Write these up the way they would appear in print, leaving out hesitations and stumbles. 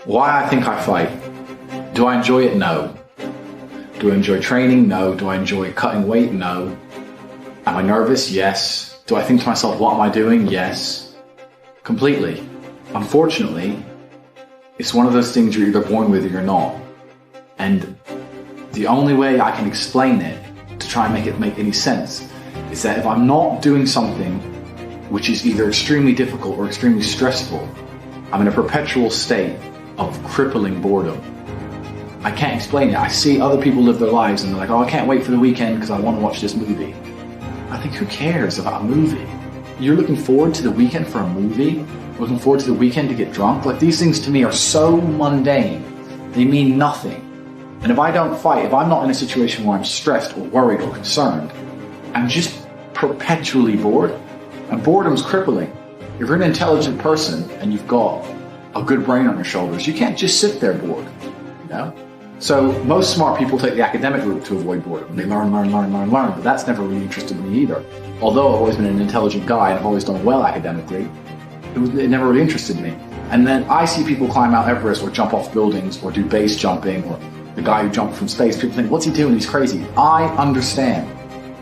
Why I think I fight. Do I enjoy it? No. Do I enjoy training? No. Do I enjoy cutting weight? No. Am I nervous? Yes. Do I think to myself, what am I doing? Yes. Completely. Unfortunately, it's one of those things you're either born with or you're not. And the only way I can explain it to try and make it make any sense is that if I'm not doing something which is either extremely difficult or extremely stressful, I'm in a perpetual state of crippling boredom. I can't explain it. I see other people live their lives and they're like, oh, I can't wait for the weekend because I want to watch this movie. I think, who cares about a movie? You're looking forward to the weekend for a movie? Looking forward to the weekend to get drunk? Like, these things to me are so mundane. They mean nothing. And if I don't fight, if I'm not in a situation where I'm stressed or worried or concerned, I'm just perpetually bored. And boredom's crippling. If you're an intelligent person and you've got a good brain on your shoulders, you can't just sit there bored, you know? So most smart people take the academic route to avoid boredom. They learn, but that's never really interested me either. Although I've always been an intelligent guy and I've always done well academically, it never really interested me. And then I see people climb Mount Everest or jump off buildings or do base jumping, or the guy who jumped from space. People think, what's he doing? He's crazy. I understand.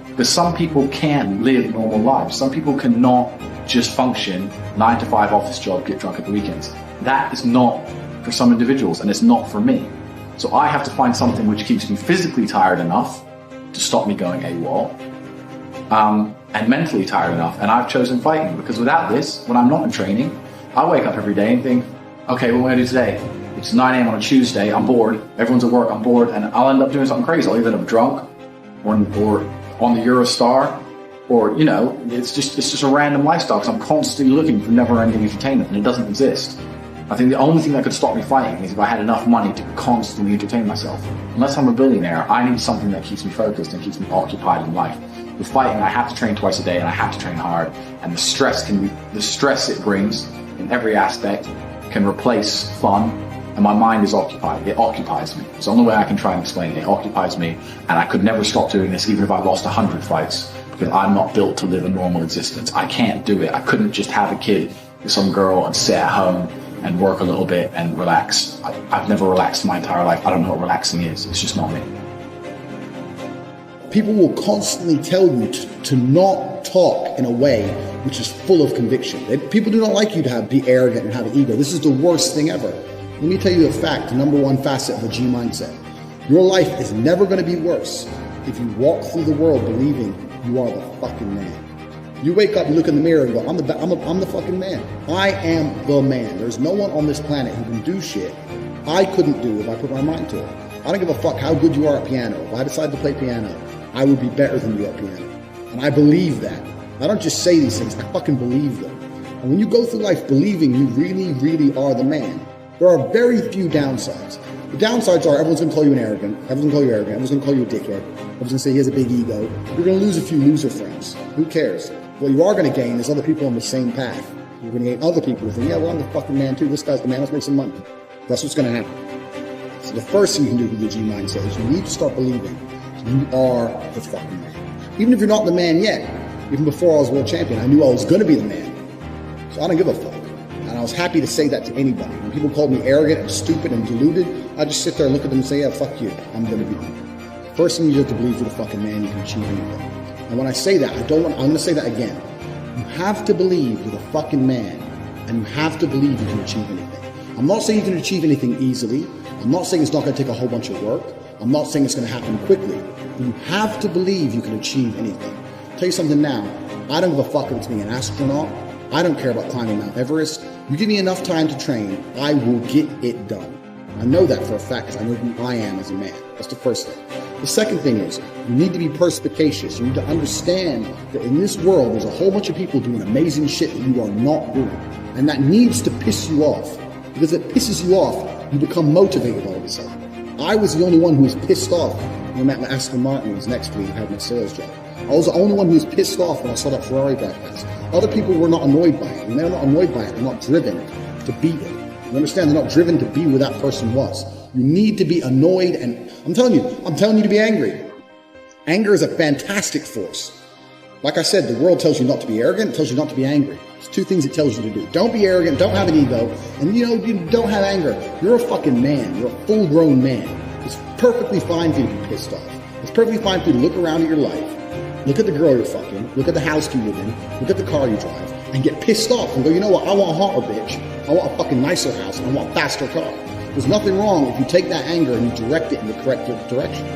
Because some people can't live normal lives. Some people cannot just function 9 to 5 office job, get drunk at the weekends. That is not for some individuals, and it's not for me. So I have to find something which keeps me physically tired enough to stop me going AWOL, and mentally tired enough. And I've chosen fighting, because without this, when I'm not in training, I wake up every day and think, okay, what am I going to do today? It's 9 a.m. on a Tuesday, I'm bored, everyone's at work, I'm bored, and I'll end up doing something crazy. I'll either end up drunk or on the Eurostar, or, you know, it's just a random lifestyle, because I'm constantly looking for never-ending entertainment, and it doesn't exist. I think the only thing that could stop me fighting is if I had enough money to constantly entertain myself. Unless I'm a billionaire, I need something that keeps me focused and keeps me occupied in life. With fighting, I have to train twice a day, and I have to train hard, and the stress it brings in every aspect can replace fun, and my mind is occupied. It occupies me. It's the only way I can try and explain it. It occupies me, and I could never stop doing this even if I lost 100 fights, because I'm not built to live a normal existence. I can't do it. I couldn't just have a kid with some girl and sit at home and work a little bit and relax. I've never relaxed my entire life. I don't know what relaxing is. It's just not me. People will constantly tell you to not talk in a way which is full of conviction. People do not like you to be arrogant and have an ego. This is the worst thing ever. Let me tell you a fact, the number one facet of a G mindset. Your life is never going to be worse if you walk through the world believing you are the fucking man. You wake up, you look in the mirror and go, I'm the fucking man. I am the man. There's no one on this planet who can do shit I couldn't do if I put my mind to it. I don't give a fuck how good you are at piano. If I decide to play piano, I would be better than you at piano. And I believe that. I don't just say these things, I fucking believe them. And when you go through life believing you really, really are the man, there are very few downsides. The downsides are everyone's going to call you everyone's going to call you a dickhead, everyone's going to say he has a big ego. You're going to lose a few loser friends. Who cares? What you are going to gain is other people on the same path. You're going to gain other people who think, yeah, well, I'm the fucking man too. This guy's the man. Let's make some money. That's what's going to happen. So the first thing you can do with your G mindset is you need to start believing you are the fucking man. Even if you're not the man yet, even before I was world champion, I knew I was going to be the man. So I don't give a fuck. And I was happy to say that to anybody. When people called me arrogant and stupid and deluded, I just sit there and look at them and say, yeah, fuck you. I'm going to be the first thing you have to believe you're the fucking man, you can achieve anything. And when I say that, I'm going to say that again. You have to believe you're the fucking man, and you have to believe you can achieve anything. I'm not saying you can achieve anything easily. I'm not saying it's not going to take a whole bunch of work. I'm not saying it's going to happen quickly. But you have to believe you can achieve anything. I'll tell you something now. I don't give a fuck if it's being an astronaut. I don't care about climbing Mount Everest. You give me enough time to train, I will get it done. I know that for a fact because I know who I am as a man. That's the first thing. The second thing is you need to be perspicacious. You need to understand that in this world, there's a whole bunch of people doing amazing shit that you are not doing. And that needs to piss you off. Because if it pisses you off, you become motivated all of a sudden. I was the only one who was pissed off when I met my Aston Martin was next to me and had my sales job. I was the only one who was pissed off when I saw that Ferrari drive past. Other people were not annoyed by it. When they're not annoyed by it, they're not driven to beat it. You understand? They're not driven to be where that person was. You need to be annoyed, and I'm telling you to be angry. Anger is a fantastic force. Like I said, the world tells you not to be arrogant. It tells you not to be angry. It's two things it tells you to do. Don't be arrogant. Don't have an ego. And you don't have anger. You're a fucking man. You're a full-grown man. It's perfectly fine for you to be pissed off. It's perfectly fine for you to look around at your life, look at the girl you're fucking, look at the house you live in, look at the car you drive, and get pissed off and go, you know what? I want a hotter bitch. I want a fucking nicer house. I want a faster car. There's nothing wrong if you take that anger and you direct it in the correct direction.